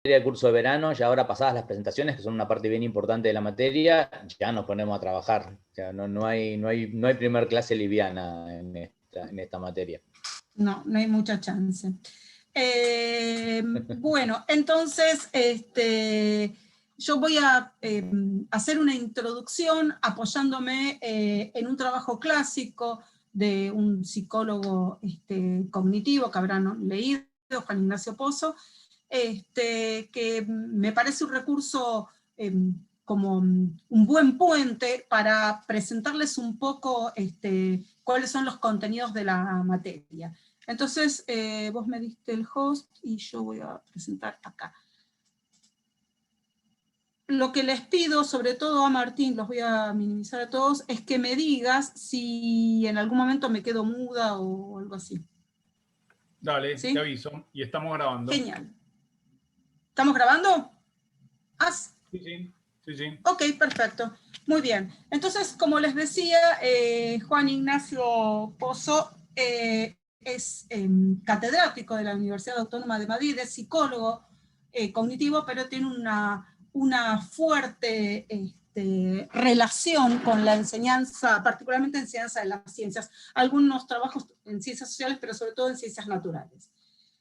de curso de verano, ya ahora pasadas las presentaciones, que son una parte bien importante de la materia, ya nos ponemos a trabajar. O sea, no hay primer clase liviana en esta materia. No hay mucha chance. Bueno, entonces yo voy a hacer una introducción apoyándome en un trabajo clásico de un psicólogo cognitivo que habrán leído, Juan Ignacio Pozo, que me parece un recurso como un buen puente para presentarles un poco cuáles son los contenidos de la materia. Entonces, vos me diste el host y yo voy a presentar acá. Lo que les pido, sobre todo a Martín, los voy a minimizar a todos, es que me digas si en algún momento me quedo muda o algo así. Dale, ¿Sí? te aviso. Y estamos grabando. Genial. ¿Estamos grabando? Sí. Ok, perfecto. Muy bien. Entonces, como les decía, Juan Ignacio Pozo es catedrático de la Universidad Autónoma de Madrid, es psicólogo cognitivo, pero tiene una fuerte relación con la enseñanza, particularmente enseñanza de las ciencias, algunos trabajos en ciencias sociales, pero sobre todo en ciencias naturales.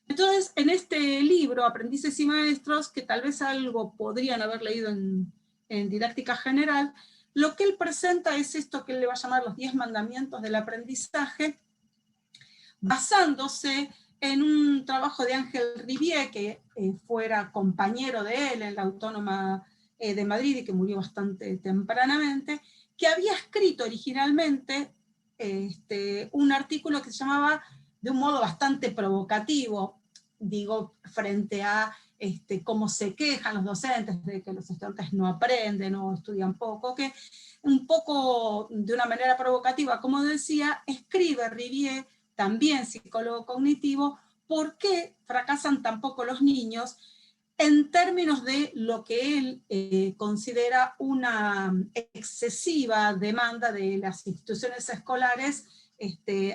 Entonces, en este libro, Aprendices y Maestros, que tal vez algo podrían haber leído en didáctica general, lo que él presenta es esto que él le va a llamar los 10 mandamientos del aprendizaje, basándose en un trabajo de Ángel Rivière, que fuera compañero de él en la Autónoma de Madrid y que murió bastante tempranamente, que había escrito originalmente un artículo que se llamaba, de un modo bastante provocativo, digo, frente a cómo se quejan los docentes de que los estudiantes no aprenden o estudian poco, que un poco de una manera provocativa, como decía, escribe Rivière, también psicólogo cognitivo, ¿por qué fracasan tan poco los niños? En términos de lo que él considera una excesiva demanda de las instituciones escolares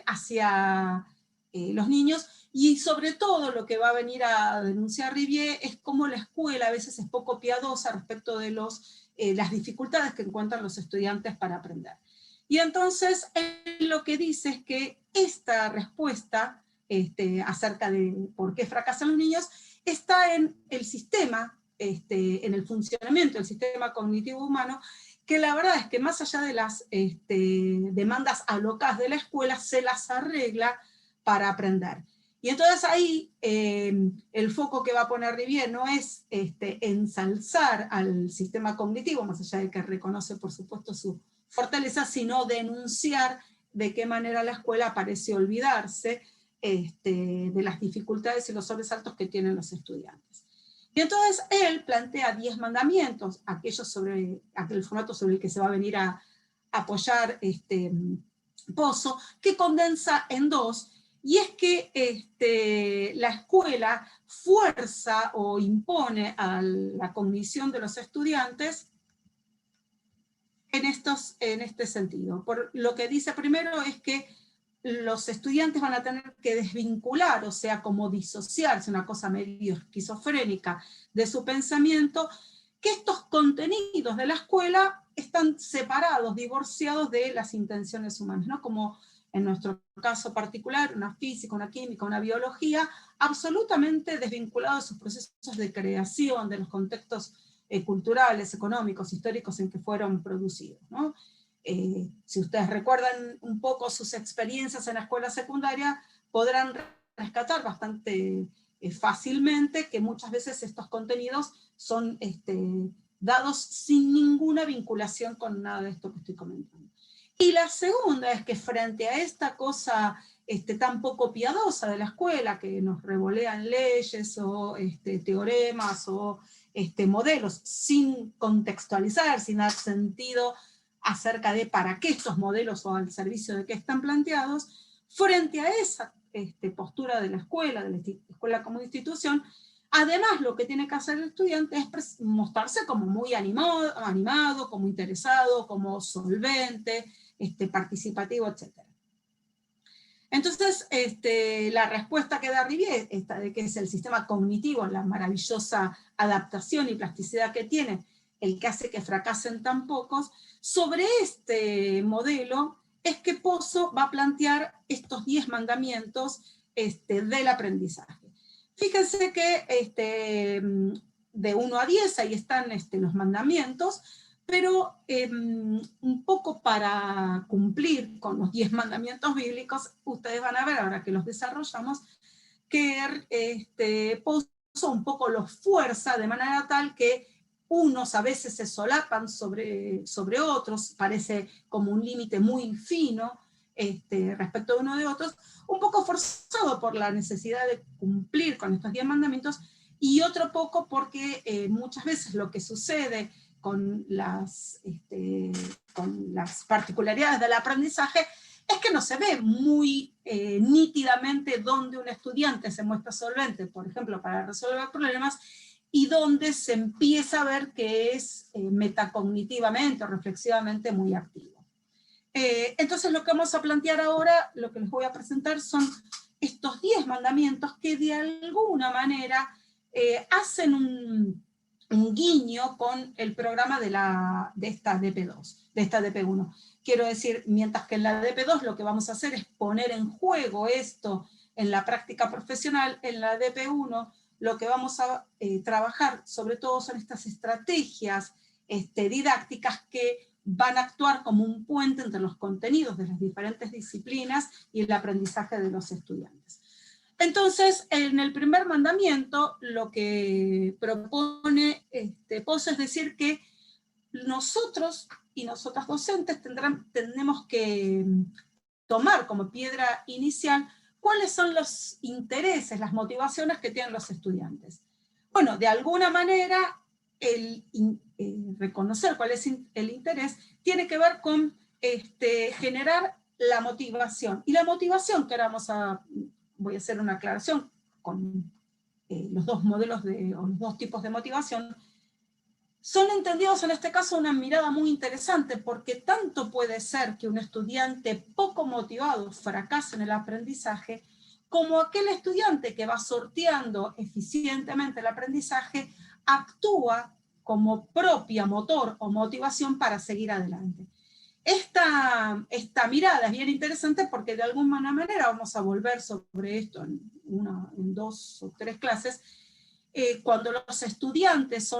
hacia los niños, y sobre todo lo que va a venir a denunciar Rivière es cómo la escuela a veces es poco piadosa respecto de las dificultades que encuentran los estudiantes para aprender. Y entonces él lo que dice es que esta respuesta acerca de por qué fracasan los niños está en el sistema, en el funcionamiento del sistema cognitivo humano, que la verdad es que más allá de las demandas alocadas de la escuela, se las arregla para aprender. Y entonces ahí el foco que va a poner Rivière no es ensalzar al sistema cognitivo, más allá de que reconoce por supuesto su fortaleza, sino denunciar de qué manera la escuela parece olvidarse de las dificultades y los sobresaltos que tienen los estudiantes. Y entonces él plantea 10 mandamientos, aquel formato sobre el que se va a venir a apoyar Pozo, que condensa en 2, y es que la escuela fuerza o impone a la cognición de los estudiantes en este sentido. Por lo que dice primero es que los estudiantes van a tener que desvincular, o sea, como disociarse, una cosa medio esquizofrénica, de su pensamiento, que estos contenidos de la escuela están separados, divorciados de las intenciones humanas, ¿no? Como en nuestro caso particular, una física, una química, una biología, absolutamente desvinculados de sus procesos de creación, de los contextos culturales, económicos, históricos en que fueron producidos, ¿no? Si ustedes recuerdan un poco sus experiencias en la escuela secundaria, podrán rescatar bastante fácilmente que muchas veces estos contenidos son dados sin ninguna vinculación con nada de esto que estoy comentando. Y la segunda es que frente a esta cosa tan poco piadosa de la escuela, que nos revolean leyes o teoremas o modelos sin contextualizar, sin dar sentido acerca de para qué estos modelos o al servicio de qué están planteados, frente a esa postura de la escuela como institución, además lo que tiene que hacer el estudiante es mostrarse como muy animado, como interesado, como solvente, participativo, etc. Entonces, la respuesta que da Riviere, esta de que es el sistema cognitivo, la maravillosa adaptación y plasticidad que tiene, el que hace que fracasen tan pocos, sobre este modelo es que Pozo va a plantear estos 10 mandamientos del aprendizaje. Fíjense que de 1 a 10 ahí están los mandamientos, pero un poco para cumplir con los 10 mandamientos bíblicos, ustedes van a ver, ahora que los desarrollamos, que Pozo un poco los fuerza de manera tal que unos a veces se solapan sobre otros, parece como un límite muy fino respecto de uno de otros, un poco forzado por la necesidad de cumplir con estos 10 mandamientos, y otro poco porque muchas veces lo que sucede con las particularidades del aprendizaje es que no se ve muy nítidamente dónde un estudiante se muestra solvente, por ejemplo, para resolver problemas, y dónde se empieza a ver que es metacognitivamente o reflexivamente muy activo. Entonces lo que vamos a plantear ahora, lo que les voy a presentar son estos 10 mandamientos que de alguna manera hacen un guiño con el programa de esta DP2, de esta DP1. Quiero decir, mientras que en la DP2 lo que vamos a hacer es poner en juego esto en la práctica profesional, en la DP1 lo que vamos a trabajar sobre todo son estas estrategias didácticas que van a actuar como un puente entre los contenidos de las diferentes disciplinas y el aprendizaje de los estudiantes. Entonces, en el primer mandamiento, lo que propone Pozo es decir que nosotros y nosotras docentes tenemos que tomar como piedra inicial cuáles son los intereses, las motivaciones que tienen los estudiantes. Bueno, de alguna manera, reconocer cuál es el interés tiene que ver con generar la motivación. Y la motivación, que ahora voy a hacer una aclaración con los dos modelos o los dos tipos de motivación, son entendidos en este caso una mirada muy interesante, porque tanto puede ser que un estudiante poco motivado fracase en el aprendizaje, como aquel estudiante que va sorteando eficientemente el aprendizaje, actúa como propia motor o motivación para seguir adelante. Esta mirada es bien interesante porque de alguna manera vamos a volver sobre esto en 2 o 3 clases, cuando los estudiantes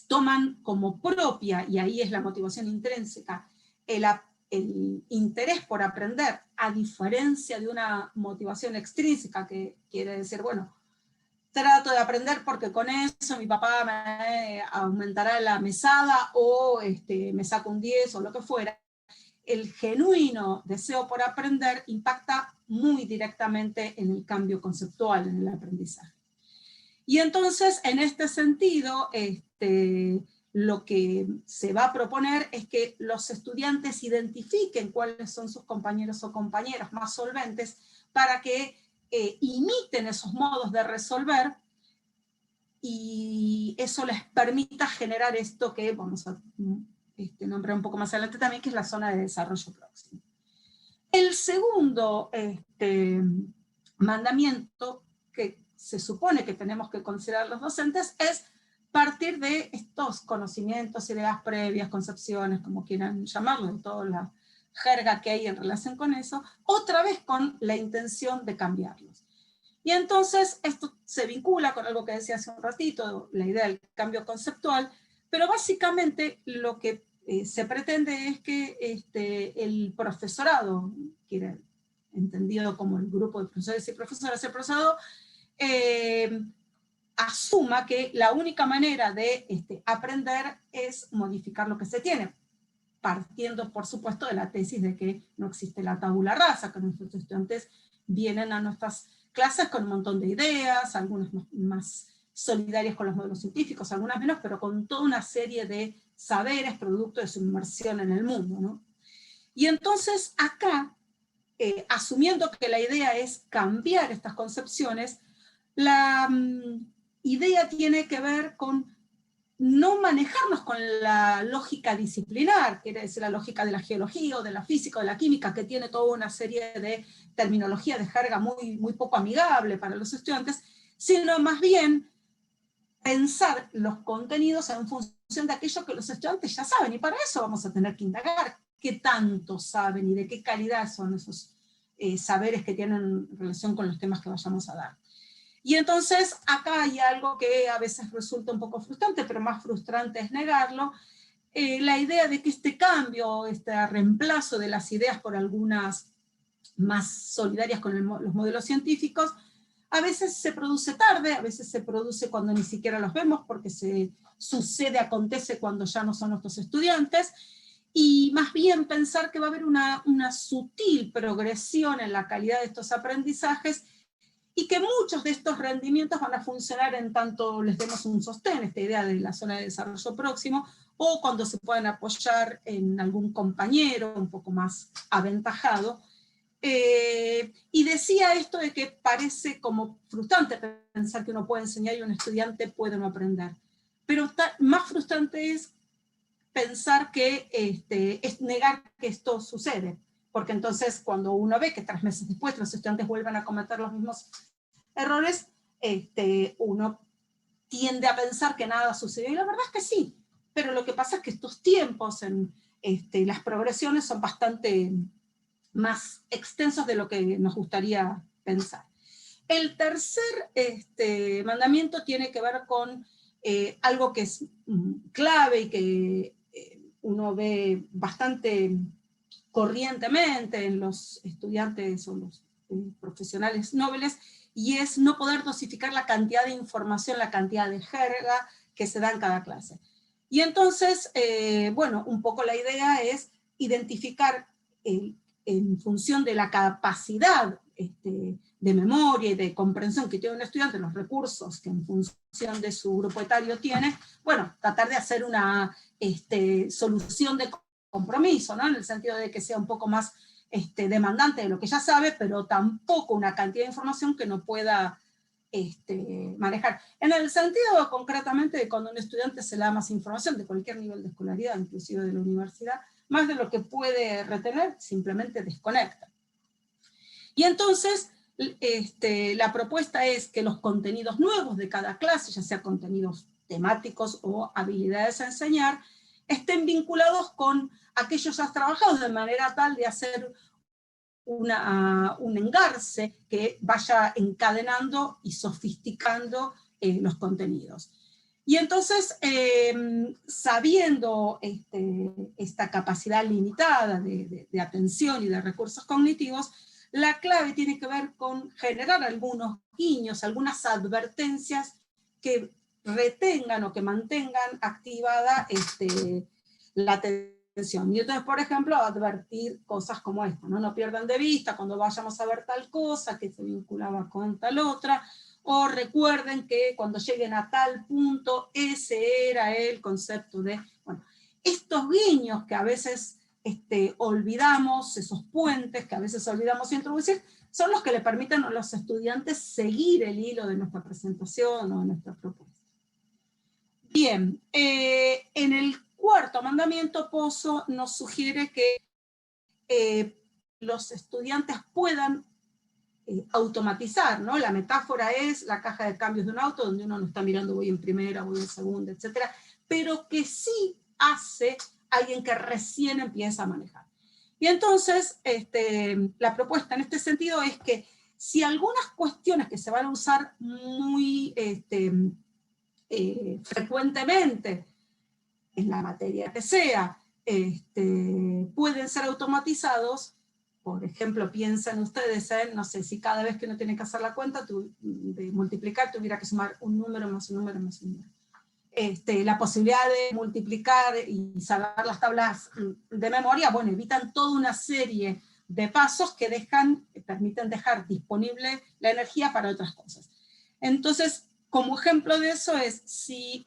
toman como propia, y ahí es la motivación intrínseca, el interés por aprender, a diferencia de una motivación extrínseca, que quiere decir, bueno, trato de aprender porque con eso mi papá me aumentará la mesada, o me saca un 10 o lo que fuera. El genuino deseo por aprender impacta muy directamente en el cambio conceptual, en el aprendizaje. Y entonces, en este sentido, lo que se va a proponer es que los estudiantes identifiquen cuáles son sus compañeros o compañeras más solventes para que imiten esos modos de resolver, y eso les permita generar esto que vamos a nombrar un poco más adelante también, que es la zona de desarrollo próximo. El segundo mandamiento que se supone que tenemos que considerar los docentes es partir de estos conocimientos, ideas previas, concepciones, como quieran llamarlo, de toda la jerga que hay en relación con eso, otra vez con la intención de cambiarlos. Y entonces esto se vincula con algo que decía hace un ratito, la idea del cambio conceptual, pero básicamente lo que se pretende es que el profesorado, que era entendido como el grupo de profesores y profesoras, el profesorado asuma que la única manera de aprender es modificar lo que se tiene, partiendo por supuesto de la tesis de que no existe la tabula rasa, que nuestros estudiantes vienen a nuestras clases con un montón de ideas, algunas más solidarias con los modelos científicos, algunas menos, pero con toda una serie de saberes producto de su inmersión en el mundo, ¿no? Y entonces acá, asumiendo que la idea es cambiar estas concepciones, la idea tiene que ver con no manejarnos con la lógica disciplinar, quiere decir la lógica de la geología o de la física o de la química, que tiene toda una serie de terminología de jerga muy, muy poco amigable para los estudiantes, sino más bien pensar los contenidos en función de aquello que los estudiantes ya saben, y para eso vamos a tener que indagar qué tanto saben y de qué calidad son esos saberes que tienen relación con los temas que vayamos a dar. Y entonces acá hay algo que a veces resulta un poco frustrante, pero más frustrante es negarlo, la idea de que este cambio, este reemplazo de las ideas por algunas más solidarias con los modelos científicos, a veces se produce tarde, a veces se produce cuando ni siquiera los vemos, porque sucede, acontece cuando ya no son nuestros estudiantes, y más bien pensar que va a haber una sutil progresión en la calidad de estos aprendizajes, y que muchos de estos rendimientos van a funcionar en tanto les demos un sostén, esta idea de la zona de desarrollo próximo, o cuando se puedan apoyar en algún compañero un poco más aventajado. Y decía esto de que parece como frustrante pensar que uno puede enseñar y un estudiante puede no aprender. Pero más frustrante es pensar que es negar que esto sucede. Porque entonces cuando uno ve que 3 meses después los estudiantes vuelven a cometer los mismos errores, uno tiende a pensar que nada sucedió, y la verdad es que sí, pero lo que pasa es que estos tiempos en las progresiones son bastante más extensos de lo que nos gustaría pensar. El tercer mandamiento tiene que ver con algo que es clave y que uno ve bastante corrientemente en los estudiantes o los profesionales nobles, y es no poder dosificar la cantidad de información, la cantidad de jerga que se da en cada clase. Y entonces, bueno, un poco la idea es identificar en función de la capacidad de memoria y de comprensión que tiene un estudiante, los recursos que en función de su grupo etario tiene, bueno, tratar de hacer una solución de compromiso, ¿no? En el sentido de que sea un poco más demandante de lo que ya sabe, pero tampoco una cantidad de información que no pueda manejar. En el sentido concretamente de cuando a un estudiante se le da más información de cualquier nivel de escolaridad, inclusive de la universidad, más de lo que puede retener, simplemente desconecta. Y entonces, la propuesta es que los contenidos nuevos de cada clase, ya sea contenidos temáticos o habilidades a enseñar, estén vinculados con aquellos ya trabajados, de manera tal de hacer un engarce que vaya encadenando y sofisticando los contenidos. Y entonces, sabiendo esta capacidad limitada de atención y de recursos cognitivos, la clave tiene que ver con generar algunos guiños, algunas advertencias que retengan o que mantengan activada la atención. Y entonces, por ejemplo, advertir cosas como esta, ¿no? No pierdan de vista cuando vayamos a ver tal cosa que se vinculaba con tal otra, o recuerden que cuando lleguen a tal punto, ese era el concepto de, bueno, estos guiños que a veces olvidamos, esos puentes que a veces olvidamos introducir, son los que le permiten a los estudiantes seguir el hilo de nuestra presentación o de nuestra propuesta. Bien, en el cuarto mandamiento, Pozo nos sugiere que los estudiantes puedan automatizar, ¿no? La metáfora es la caja de cambios de un auto, donde uno no está mirando voy en primera, voy en segunda, etc., pero que sí hace alguien que recién empieza a manejar. Y entonces, la propuesta en este sentido es que si algunas cuestiones que se van a usar muy frecuentemente en la materia que sea, pueden ser automatizados. Por ejemplo, piensen ustedes en, no sé, si cada vez que uno tiene que hacer la cuenta de multiplicar, tuviera que sumar un número más un número más un número. La posibilidad de multiplicar y saber las tablas de memoria, bueno, evitan toda una serie de pasos que permiten dejar disponible la energía para otras cosas. Entonces, como ejemplo de eso es, si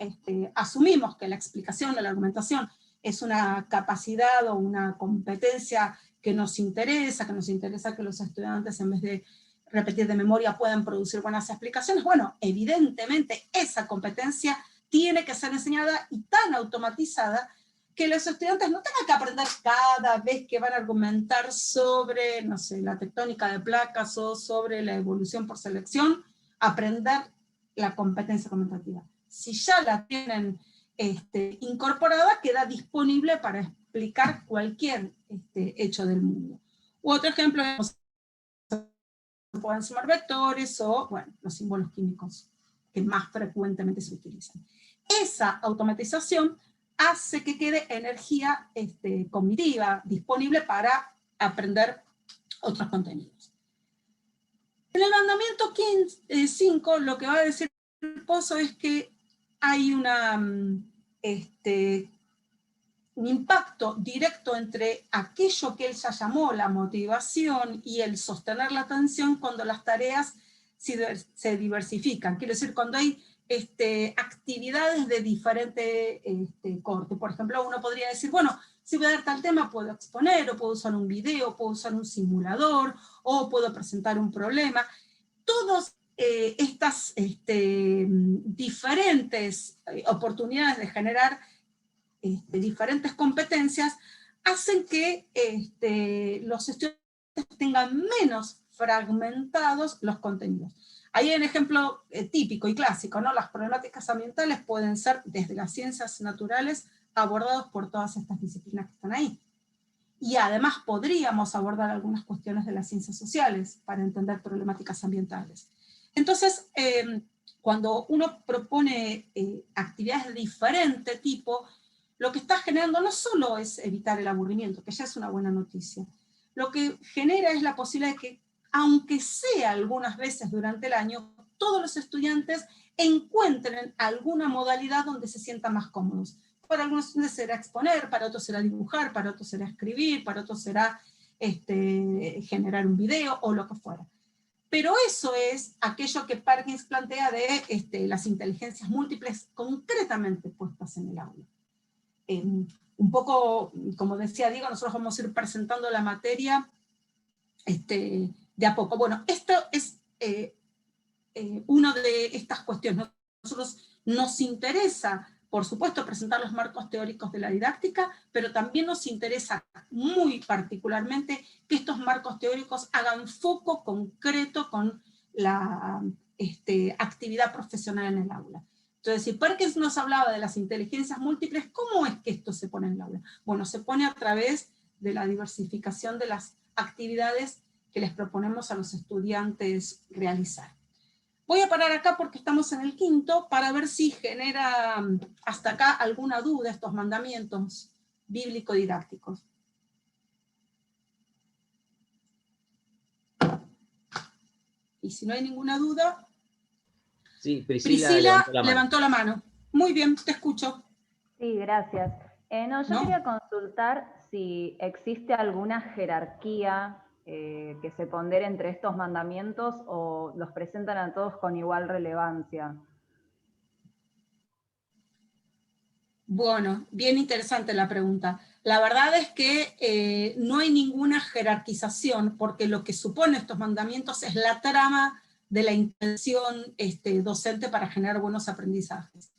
asumimos que la explicación o la argumentación es una capacidad o una competencia que nos interesa que los estudiantes en vez de repetir de memoria puedan producir buenas explicaciones, bueno, evidentemente esa competencia tiene que ser enseñada y tan automatizada que los estudiantes no tengan que aprender cada vez que van a argumentar sobre, no sé, la tectónica de placas o sobre la evolución por selección, aprender la competencia comentativa. Si ya la tienen incorporada, queda disponible para explicar cualquier hecho del mundo. U otro ejemplo, pueden sumar vectores o, bueno, los símbolos químicos que más frecuentemente se utilizan. Esa automatización hace que quede energía cognitiva disponible para aprender otros contenidos. En el mandamiento 5, lo que va a decir Pozo es que hay un impacto directo entre aquello que él ya llamó la motivación y el sostener la atención cuando las tareas se diversifican. Quiero decir, cuando hay actividades de diferente corte. Por ejemplo, uno podría decir, bueno, si voy a dar tal tema, puedo exponer, o puedo usar un video, puedo usar un simulador, o puedo presentar un problema. Todas estas diferentes oportunidades de generar diferentes competencias hacen que los estudiantes tengan menos fragmentados los contenidos. Ahí hay un ejemplo típico y clásico, ¿no? Las problemáticas ambientales pueden ser, desde las ciencias naturales, abordados por todas estas disciplinas que están ahí. Y además podríamos abordar algunas cuestiones de las ciencias sociales para entender problemáticas ambientales. Entonces, cuando uno propone actividades de diferente tipo, lo que está generando no solo es evitar el aburrimiento, que ya es una buena noticia, lo que genera es la posibilidad de que, aunque sea algunas veces durante el año, todos los estudiantes encuentren alguna modalidad donde se sientan más cómodos. Para algunos será exponer, para otros será dibujar, para otros será escribir, para otros será generar un video o lo que fuera. Pero eso es aquello que Perkins plantea de las inteligencias múltiples concretamente puestas en el aula. Un poco, como decía Diego, nosotros vamos a ir presentando la materia de a poco. Bueno, esto es una de estas cuestiones. Nosotros nos interesa, por supuesto, presentar los marcos teóricos de la didáctica, pero también nos interesa muy particularmente que estos marcos teóricos hagan foco concreto con la actividad profesional en el aula. Entonces, si Perkins nos hablaba de las inteligencias múltiples, ¿cómo es que esto se pone en el aula? Bueno, se pone a través de la diversificación de las actividades que les proponemos a los estudiantes realizar. Voy a parar acá porque estamos en el 5, para ver si genera hasta acá alguna duda estos mandamientos bíblico-didácticos. Y si no hay ninguna duda... Sí, Priscila levantó la mano. Muy bien, te escucho. Sí, gracias. Yo quería consultar si existe alguna jerarquía que se pondere entre estos mandamientos o los presentan a todos con igual relevancia. Bueno, bien interesante la pregunta. La verdad es que no hay ninguna jerarquización, porque lo que supone estos mandamientos es la trama de la intención docente para generar buenos aprendizajes.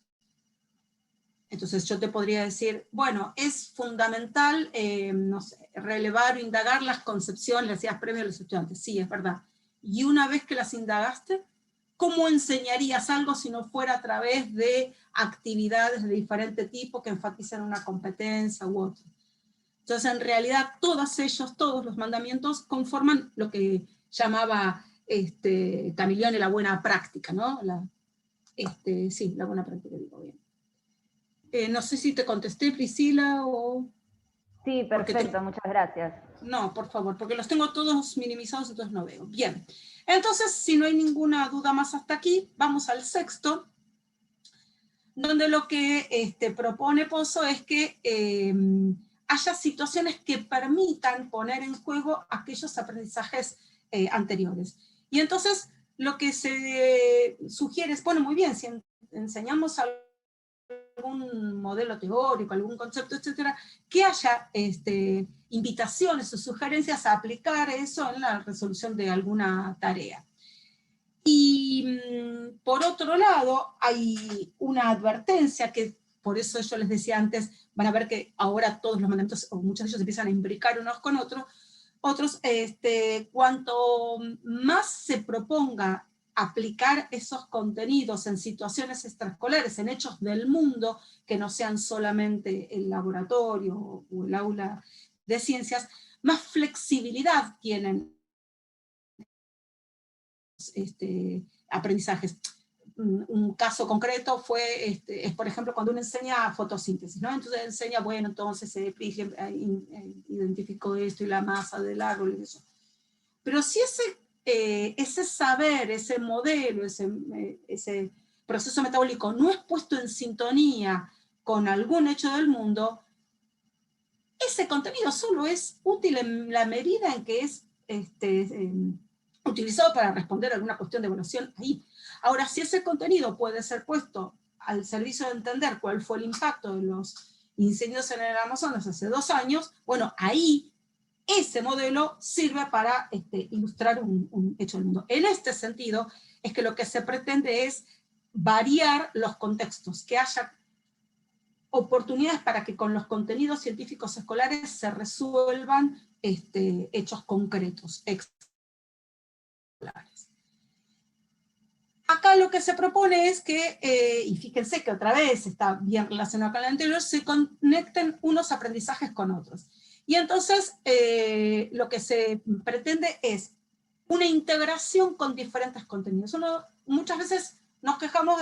Entonces yo te podría decir, bueno, es fundamental no sé, relevar o indagar las concepciones, las ideas previas de los estudiantes. Sí, es verdad. Y una vez que las indagaste, ¿cómo enseñarías algo si no fuera a través de actividades de diferente tipo que enfaticen una competencia u otra? Entonces, en realidad, todos los mandamientos conforman lo que llamaba Camilione la buena práctica, ¿no? Sí, la buena práctica, digo bien. No sé si te contesté, Priscila, o... Sí, perfecto, muchas gracias. No, por favor, porque los tengo todos minimizados, entonces no veo. Bien, entonces, si no hay ninguna duda más hasta aquí, vamos al 6, donde lo que propone Pozo es que haya situaciones que permitan poner en juego aquellos aprendizajes anteriores. Y entonces, lo que se sugiere es, bueno, muy bien, si enseñamos algún modelo teórico, algún concepto, etcétera, que haya invitaciones o sugerencias a aplicar eso en la resolución de alguna tarea. Y por otro lado, hay una advertencia que, por eso yo les decía antes, van a ver que ahora todos los mandamientos, o muchos de ellos empiezan a imbricar unos con otros, cuanto más se proponga aplicar esos contenidos en situaciones extraescolares, en hechos del mundo, que no sean solamente el laboratorio o el aula de ciencias, más flexibilidad tienen aprendizajes. Un caso concreto es por ejemplo, cuando uno enseña fotosíntesis, ¿no? Entonces enseña, bueno, entonces identificó esto y la masa del árbol y eso. Pero si ese saber, ese modelo, ese proceso metabólico no es puesto en sintonía con algún hecho del mundo, ese contenido solo es útil en la medida en que es utilizado para responder a alguna cuestión de evaluación ahí. Ahora, si ese contenido puede ser puesto al servicio de entender cuál fue el impacto de los incendios en el Amazonas hace 2 años, bueno, ahí ese modelo sirve para ilustrar un hecho del mundo. En este sentido, es que lo que se pretende es variar los contextos, que haya oportunidades para que con los contenidos científicos escolares se resuelvan hechos concretos, escolares. Acá lo que se propone es que, y fíjense que otra vez está bien relacionado con el anterior, se conecten unos aprendizajes con otros. Y entonces lo que se pretende es una integración con diferentes contenidos. Muchas veces nos quejamos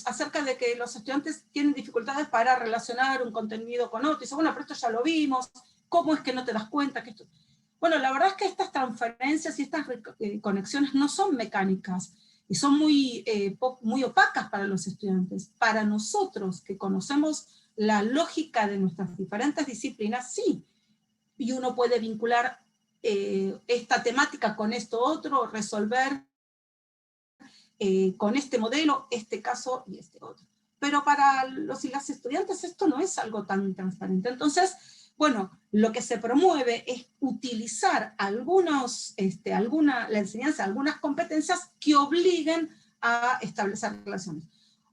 acerca de que los estudiantes tienen dificultades para relacionar un contenido con otro. Y dicen, bueno, pero esto ya lo vimos, ¿cómo es que no te das cuenta que esto...? Bueno, la verdad es que estas transferencias y estas conexiones no son mecánicas, y son muy opacas para los estudiantes. Para nosotros, que conocemos la lógica de nuestras diferentes disciplinas, sí, y uno puede vincular esta temática con esto otro, resolver con este modelo, este caso y este otro. Pero para los y las estudiantes esto no es algo tan transparente. Entonces, bueno, lo que se promueve es utilizar la enseñanza, algunas competencias que obliguen a establecer relaciones.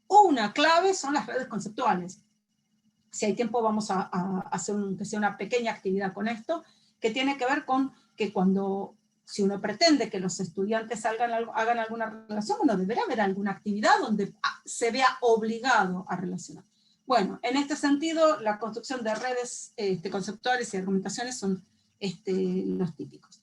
Una clave son las redes conceptuales. Si hay tiempo vamos a hacer una pequeña actividad con esto, que tiene que ver con que si uno pretende que los estudiantes hagan alguna relación, bueno, deberá haber alguna actividad donde se vea obligado a relacionar. Bueno, en este sentido, la construcción de redes conceptuales y argumentaciones son los típicos.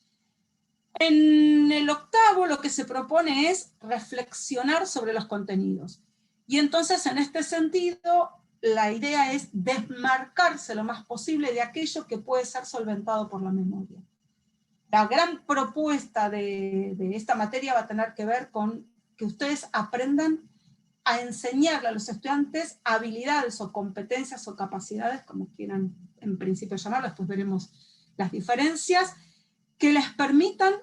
En el octavo lo que se propone es reflexionar sobre los contenidos. Y entonces, en este sentido, la idea es desmarcarse lo más posible de aquello que puede ser solventado por la memoria. La gran propuesta de esta materia va a tener que ver con que ustedes aprendan a enseñarle a los estudiantes habilidades o competencias o capacidades, como quieran en principio llamarlo, después veremos las diferencias, que les permitan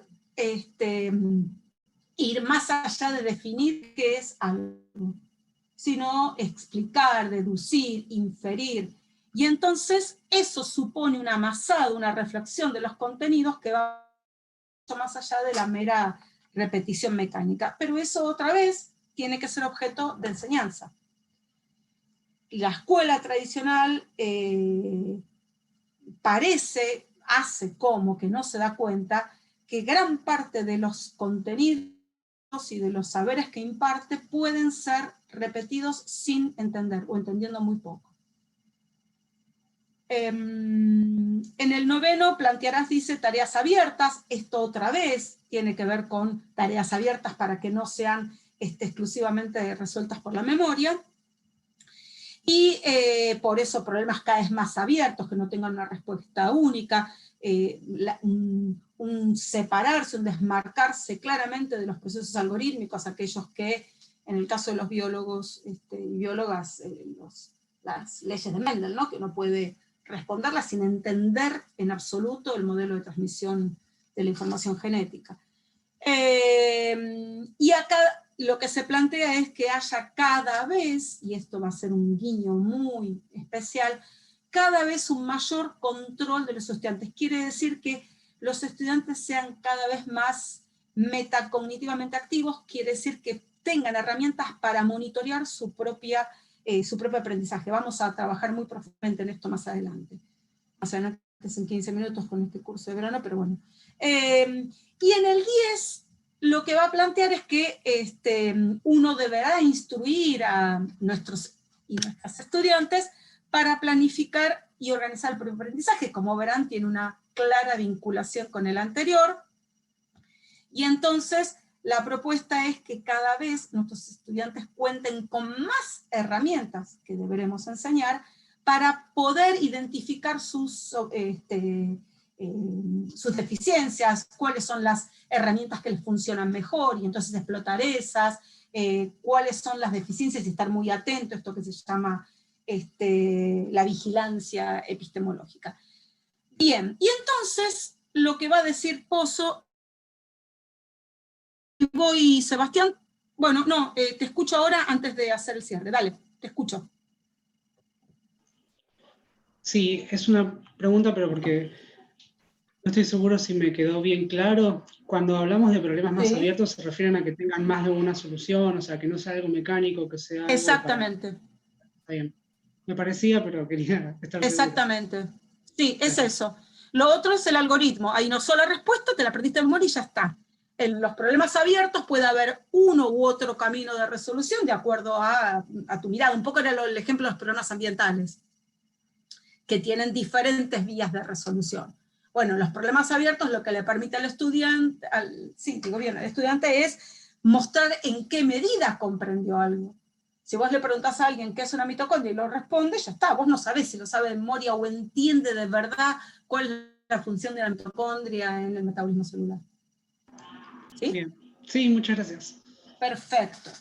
ir más allá de definir qué es algo, sino explicar, deducir, inferir. Y entonces eso supone un amasado, una reflexión de los contenidos que va mucho más allá de la mera repetición mecánica. Pero eso otra vez tiene que ser objeto de enseñanza. La escuela tradicional hace como que no se da cuenta que gran parte de los contenidos y de los saberes que imparte pueden ser repetidos sin entender o entendiendo muy poco. En el noveno plantearás, dice, tareas abiertas. Esto otra vez tiene que ver con tareas abiertas para que no sean exclusivamente resueltas por la memoria. Y por eso problemas cada vez más abiertos, que no tengan una respuesta única, un separarse, un desmarcarse claramente de los procesos algorítmicos, aquellos que, en el caso de los biólogos y biólogas, las leyes de Mendel, ¿no? Que no puede responderlas sin entender en absoluto el modelo de transmisión de la información genética. Y acá lo que se plantea es que haya cada vez, y esto va a ser un guiño muy especial, cada vez un mayor control de los estudiantes. Quiere decir que los estudiantes sean cada vez más metacognitivamente activos quiere decir que tengan herramientas para monitorear su propio aprendizaje. Vamos a trabajar muy profundamente en esto más adelante. Más adelante en 15 minutos con este curso de verano, pero bueno. Y en el 10, lo que va a plantear es que uno deberá instruir a nuestros y nuestras estudiantes para planificar y organizar el propio aprendizaje. Como verán, tiene una clara vinculación con el anterior, y entonces la propuesta es que cada vez nuestros estudiantes cuenten con más herramientas que deberemos enseñar para poder identificar sus deficiencias, cuáles son las herramientas que les funcionan mejor, y entonces explotar esas, cuáles son las deficiencias y estar muy atento a esto que se llama la vigilancia epistemológica. Bien, y entonces lo que va a decir Pozo, voy, Sebastián, bueno, no, te escucho ahora antes de hacer el cierre, dale, te escucho. Sí, es una pregunta, pero porque no estoy seguro si me quedó bien claro. Cuando hablamos de problemas más abiertos, se refieren a que tengan más de una solución, o sea, que no sea algo mecánico, que sea algo exactamente. Está bien. Me parecía, pero quería estar seguro. Exactamente. Sí, es eso. Lo otro es el algoritmo. Hay una sola respuesta, te la aprendiste de memoria y ya está. En los problemas abiertos puede haber uno u otro camino de resolución de acuerdo a tu mirada. Un poco era el ejemplo de los problemas ambientales, que tienen diferentes vías de resolución. Bueno, los problemas abiertos lo que le permite al estudiante, al estudiante es mostrar en qué medida comprendió algo. Si vos le preguntás a alguien qué es una mitocondria y lo responde, ya está, vos no sabés si lo sabe de memoria o entiende de verdad cuál es la función de la mitocondria en el metabolismo celular. ¿Sí? Bien. Sí, muchas gracias. Perfecto.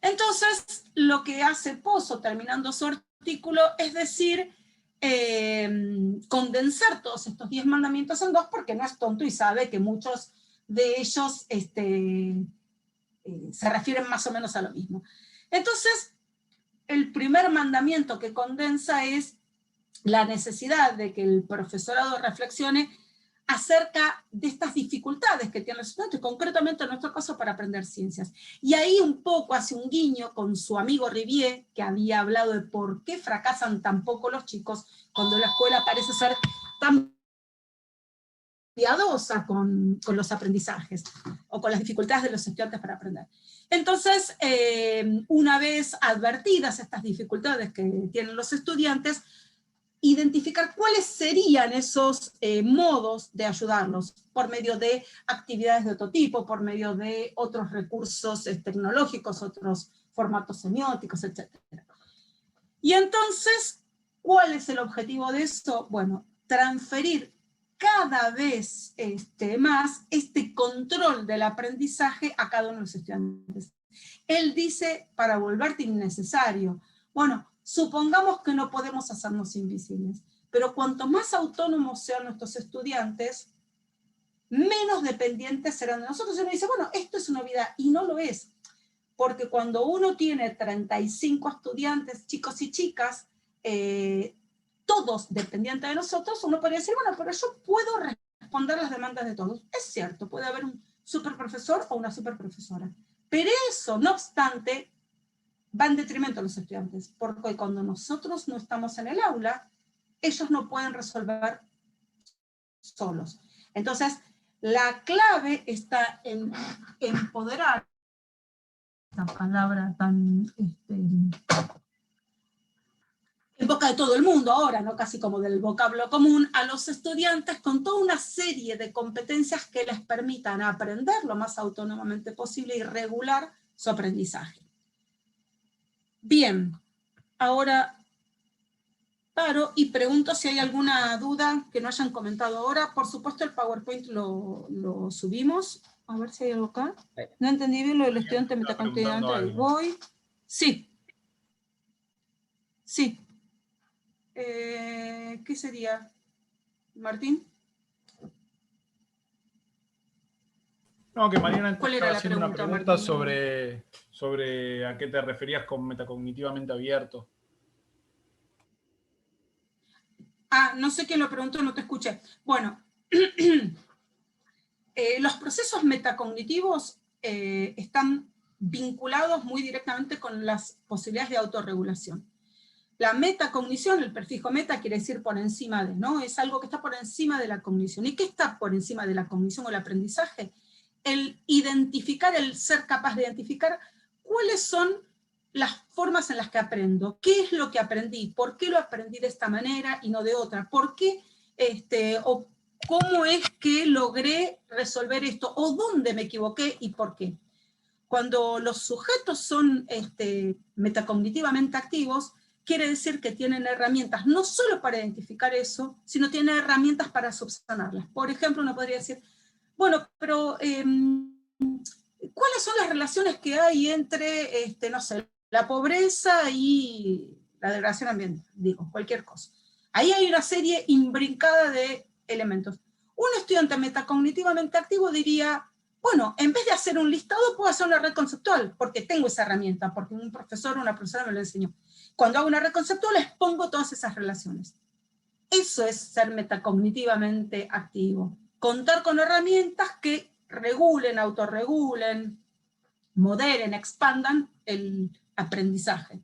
Entonces, lo que hace Pozo, terminando su artículo, es decir, condensar todos estos 10 mandamientos en 2, porque no es tonto y sabe que muchos de ellos se refieren más o menos a lo mismo. Entonces, el primer mandamiento que condensa es la necesidad de que el profesorado reflexione acerca de estas dificultades que tienen los estudiantes, concretamente en nuestro caso para aprender ciencias. Y ahí un poco hace un guiño con su amigo Rivier, que había hablado de por qué fracasan tan poco los chicos cuando la escuela parece ser tan piadosa con los aprendizajes, o con las dificultades de los estudiantes para aprender. Entonces, una vez advertidas estas dificultades que tienen los estudiantes, identificar cuáles serían esos modos de ayudarlos, por medio de actividades de otro tipo, por medio de otros recursos tecnológicos, otros formatos semióticos, etc. Y entonces, ¿cuál es el objetivo de eso? Bueno, transferir cada vez más este control del aprendizaje a cada uno de los estudiantes. Él dice, para volverte innecesario, bueno, supongamos que no podemos hacernos invisibles, pero cuanto más autónomos sean nuestros estudiantes, menos dependientes serán de nosotros. Y uno dice, bueno, esto es una vida, y no lo es, porque cuando uno tiene 35 estudiantes, chicos y chicas, todos dependientes de nosotros, uno podría decir, bueno, pero yo puedo responder las demandas de todos. Es cierto, puede haber un superprofesor o una superprofesora, pero eso, no obstante, va en detrimento a los estudiantes, porque cuando nosotros no estamos en el aula, ellos no pueden resolver solos. Entonces, la clave está en empoderar, esta palabra tan en boca de todo el mundo ahora, ¿no? Casi como del vocablo común, a los estudiantes con toda una serie de competencias que les permitan aprender lo más autónomamente posible y regular su aprendizaje. Bien, ahora paro y pregunto si hay alguna duda que no hayan comentado ahora. Por supuesto el PowerPoint lo subimos. A ver si hay algo acá. No entendí bien lo del estudiante metacontinente. Voy. Sí. Sí. ¿Qué sería, Martín? No, que Mariana estaba haciendo una pregunta Martín? sobre a qué te referías con metacognitivamente abierto. Ah, no sé quién lo preguntó, no te escuché. Bueno, los procesos metacognitivos están vinculados muy directamente con las posibilidades de autorregulación. La metacognición, el prefijo meta quiere decir por encima de, ¿no? Es algo que está por encima de la cognición. ¿Y qué está por encima de la cognición o el aprendizaje? El identificar, el ser capaz de identificar cuáles son las formas en las que aprendo, qué es lo que aprendí, por qué lo aprendí de esta manera y no de otra, por qué, o cómo es que logré resolver esto, o dónde me equivoqué y por qué. Cuando los sujetos son metacognitivamente activos, quiere decir que tienen herramientas no solo para identificar eso, sino tienen herramientas para subsanarlas. Por ejemplo, uno podría decir, bueno, pero ¿cuáles son las relaciones que hay entre, no sé, la pobreza y la degradación ambiental? Digo, cualquier cosa. Ahí hay una serie imbrincada de elementos. Un estudiante metacognitivamente activo diría, bueno, en vez de hacer un listado, puedo hacer una red conceptual, porque tengo esa herramienta, porque un profesor o una profesora me lo enseñó. Cuando hago una red conceptual, expongo todas esas relaciones. Eso es ser metacognitivamente activo. Contar con herramientas que regulen, autorregulen, moderen, expandan el aprendizaje.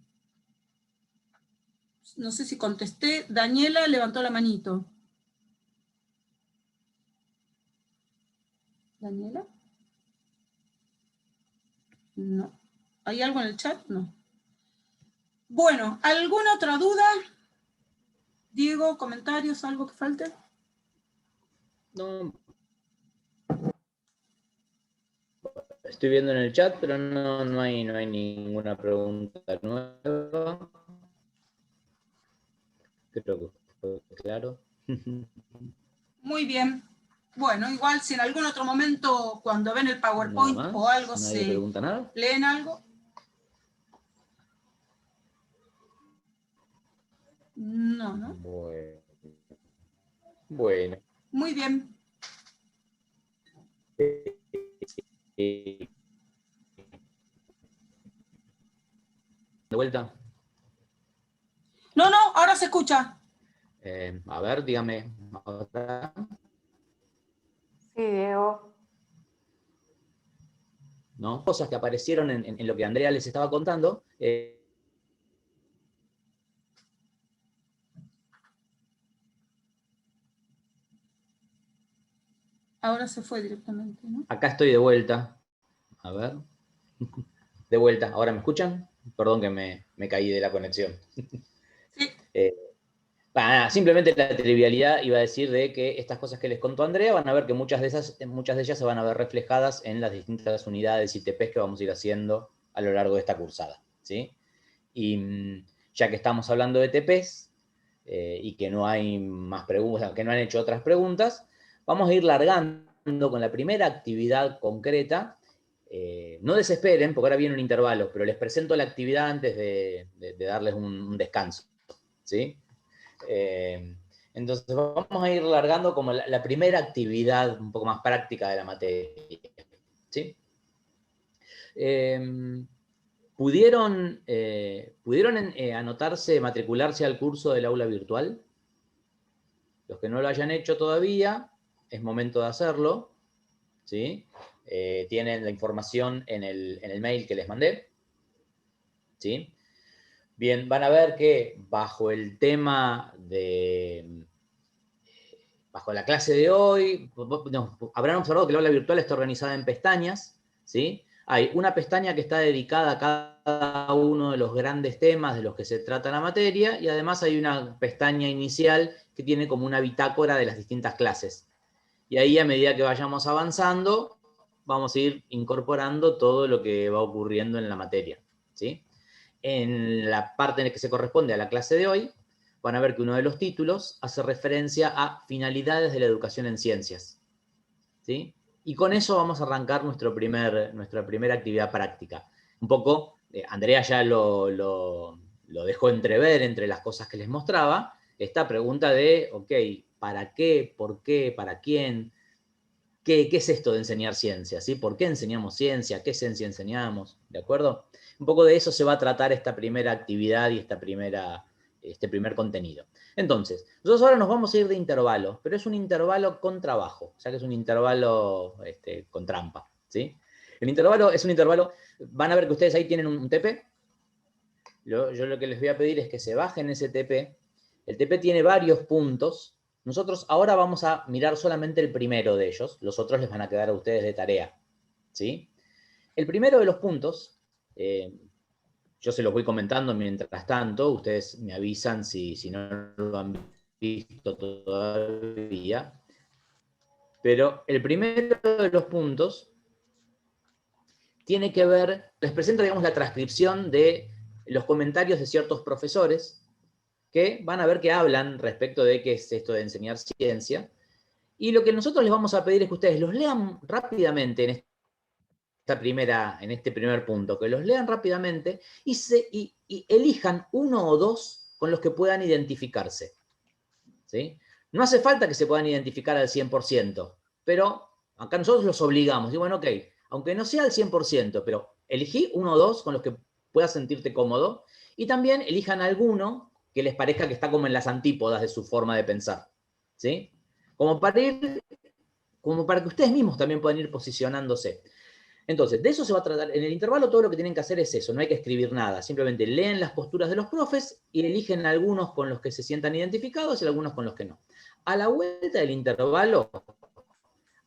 No sé si contesté. Daniela levantó la manito. ¿Daniela? No. ¿Hay algo en el chat? No. Bueno, ¿alguna otra duda? Diego, comentarios, algo que falte. No. Estoy viendo en el chat, pero no hay ninguna pregunta nueva. Creo que fue claro. Muy bien. Bueno, igual si en algún otro momento, cuando ven el PowerPoint o algo, ¿Nadie pregunta nada? leen algo. No, ¿no? Bueno. Muy bien. ¿De vuelta? No, ahora se escucha. A ver, dígame. ¿Ahora? Sí, Diego. ¿No? Cosas que aparecieron en lo que Andrea les estaba contando. Ahora se fue directamente, ¿no? Acá estoy de vuelta. A ver. De vuelta. ¿Ahora me escuchan? Perdón que me caí de la conexión. Sí. Simplemente la trivialidad iba a decir de que estas cosas que les contó Andrea van a ver que muchas de ellas se van a ver reflejadas en las distintas unidades y ITPs que vamos a ir haciendo a lo largo de esta cursada, ¿sí? Y ya que estamos hablando de TPs y que no hay más preguntas, que no han hecho otras preguntas, vamos a ir largando con la primera actividad concreta. No desesperen, porque ahora viene un intervalo, pero les presento la actividad antes de darles un descanso, ¿sí? Entonces vamos a ir largando como la primera actividad un poco más práctica de la materia, ¿sí? ¿Pudieron anotarse, matricularse al curso del aula virtual? Los que no lo hayan hecho todavía, es momento de hacerlo, ¿sí? Tienen la información en el mail que les mandé, ¿sí? Bien, van a ver que bajo el tema bajo la clase de hoy, habrán observado que el aula virtual está organizada en pestañas, ¿sí? Hay una pestaña que está dedicada a cada uno de los grandes temas de los que se trata la materia, y además hay una pestaña inicial que tiene como una bitácora de las distintas clases. Y ahí, a medida que vayamos avanzando, vamos a ir incorporando todo lo que va ocurriendo en la materia, ¿sí? En la parte en la que se corresponde a la clase de hoy, van a ver que uno de los títulos hace referencia a finalidades de la educación en ciencias, ¿sí? Y con eso vamos a arrancar nuestra primera actividad práctica. Un poco, Andrea ya lo dejó entrever entre las cosas que les mostraba, esta pregunta de, ok, ¿para qué? ¿Por qué? ¿Para quién? ¿Qué es esto de enseñar ciencia? ¿Sí? ¿Por qué enseñamos ciencia? ¿Qué ciencia enseñamos? ¿De acuerdo? Un poco de eso se va a tratar esta primera actividad y esta primera este primer contenido. Entonces, nosotros ahora nos vamos a ir de intervalo, pero es un intervalo con trabajo, o sea que es un intervalo con trampa, ¿sí? El intervalo es un intervalo, van a ver que ustedes ahí tienen un TP. Yo lo que les voy a pedir es que se bajen ese TP. El TP tiene varios puntos. Nosotros ahora vamos a mirar solamente el primero de ellos, los otros les van a quedar a ustedes de tarea, ¿sí? El primero de los puntos, yo se los voy comentando mientras tanto, ustedes me avisan si no lo han visto todavía, pero el primero de los puntos tiene que ver, les presento, digamos, la transcripción de los comentarios de ciertos profesores que van a ver que hablan respecto de qué es esto de enseñar ciencia, y lo que nosotros les vamos a pedir es que ustedes los lean rápidamente en este primer punto, que los lean rápidamente y elijan uno o dos con los que puedan identificarse, ¿sí? No hace falta que se puedan identificar al 100%, pero acá nosotros los obligamos. Y bueno, ok, aunque no sea al 100%, pero elegí uno o dos con los que puedas sentirte cómodo, y también elijan alguno que les parezca que está como en las antípodas de su forma de pensar, ¿sí? Como para que ustedes mismos también puedan ir posicionándose. Entonces, de eso se va a tratar. En el intervalo todo lo que tienen que hacer es eso, no hay que escribir nada. Simplemente leen las posturas de los profes y eligen algunos con los que se sientan identificados y algunos con los que no. A la vuelta del intervalo,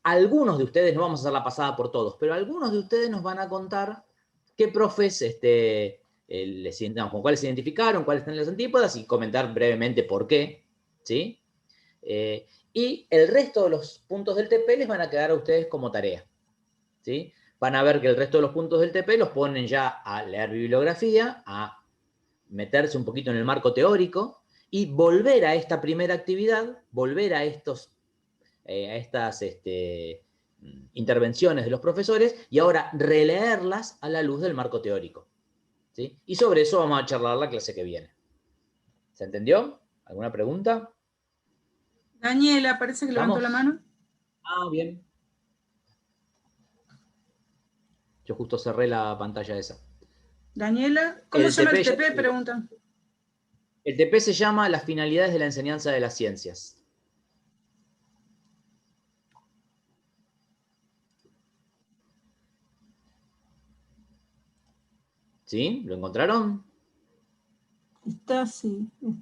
algunos de ustedes, no vamos a hacer la pasada por todos, pero algunos de ustedes nos van a contar qué profes con cuáles se identificaron, cuáles están en las antípodas y comentar brevemente por qué, ¿sí? Y el resto de los puntos del TP les van a quedar a ustedes como tarea, ¿sí? Van a ver que el resto de los puntos del TP los ponen ya a leer bibliografía, a meterse un poquito en el marco teórico y volver a esta primera actividad, volver a estas intervenciones de los profesores y ahora releerlas a la luz del marco teórico, ¿sí? Y sobre eso vamos a charlar la clase que viene. ¿Se entendió? ¿Alguna pregunta? Daniela, parece que levantó la mano. Ah, bien. Yo justo cerré la pantalla esa. Daniela, ¿cómo se llama el TP? Preguntan. El TP se llama Las finalidades de la enseñanza de las ciencias. ¿Sí? ¿Lo encontraron? Está, sí, está ahí.